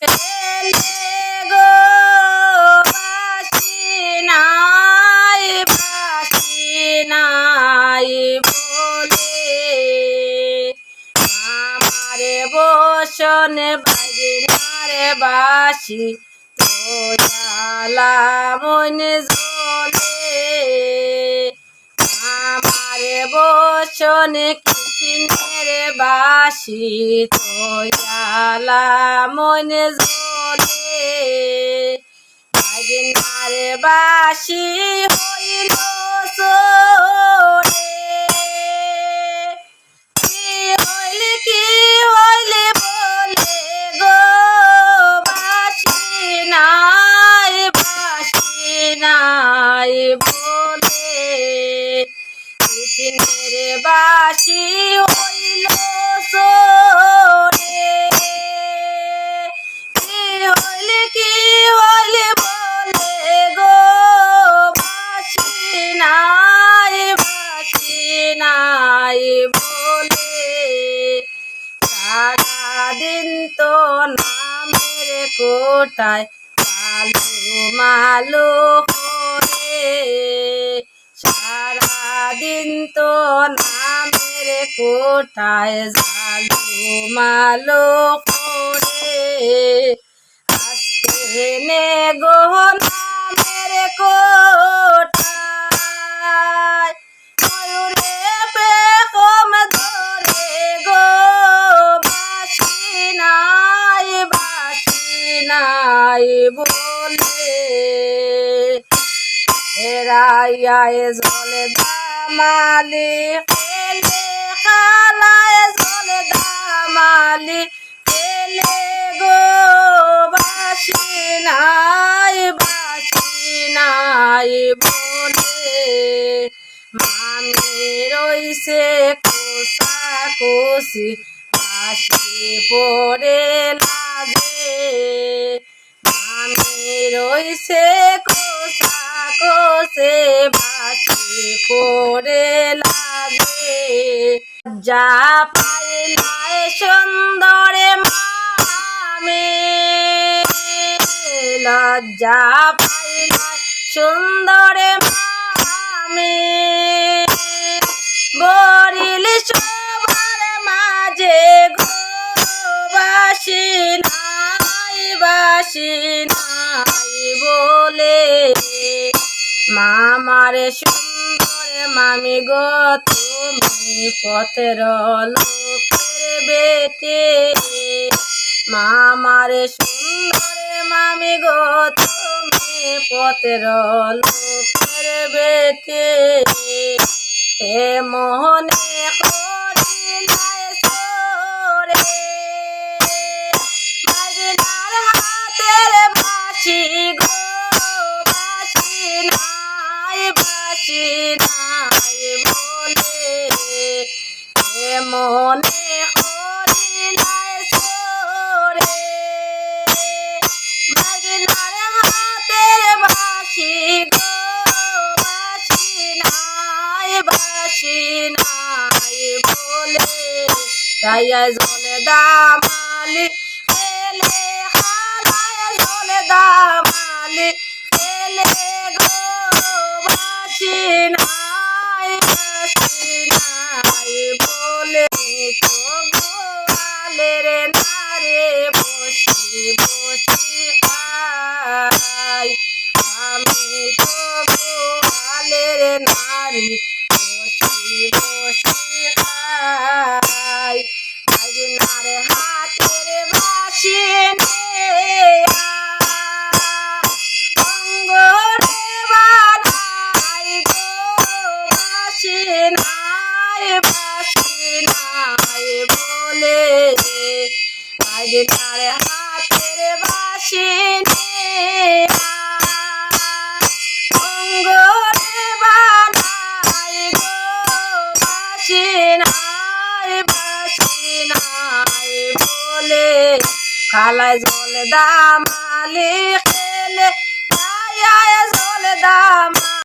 এলে গো বাসি নাই বলে আমারে বসনে বাজনারে বাসি তোয়ালা মনে জলে আমারে বসনে কৃষ্ণের বাসি তোয়ালা মনে জলে বাজনারে বাসি হইল চোরে কি হইলে বলে গো বাসি নাই বলে কৃষ্ণের বাসি হইল চোরে কি হইলে বলে গো বাসি নাই বলে সারাদিন তো নামের কোটায় মালো করে সারাদিন তো নামের কোটায় মালো করে আসতে নে গো নামের কোটায় ময়ূরে পেখম ধরে গো বাসি নাই বলে এরাইয়ায় জলে দামালি খেলে খালায় জলে দামালি খেলে গো বাসি নাই বলে মামি রইছে কোসা কোসি বাসি পড়ে লাগে মামি রইছে কোসা কোসে বাসি পড়ে লাগে যা পাইলায় সুন্দরে মামি লজ্জা পাইলায় সুন্দরে মামি বরিল সবার মাঝে গো বাসি নাই বলে মামারে সুন্দর মামি গো তুমি পথের লোকের বেটে মামারে সুন্দর মামি গো তুমি পথের লোকের বেটে এ মোহনে করিলায় সরে বাজনার হাতের বাসি গো বাসি নাই বলে এ মনে করিলায় সরে বাজনার হাতের বাসি গো বাসি নাই বলে তাইয়া জলে দামালি খেলে খালায় জলে দামালি খেলে গো বাসি নাই বলে তো গোয়ালের নারে বসি খাই আমি তো গোয়ালের নারী বসি খাই বাজনার হাতের বাসি অঙ্গরে বানাই গো বাসি নাই বলে বাজনার হাতের বাসি অঙ্গরে বানাই গো বাসি নাই বলে খালায় জলে দামালি খেলে জলে দাম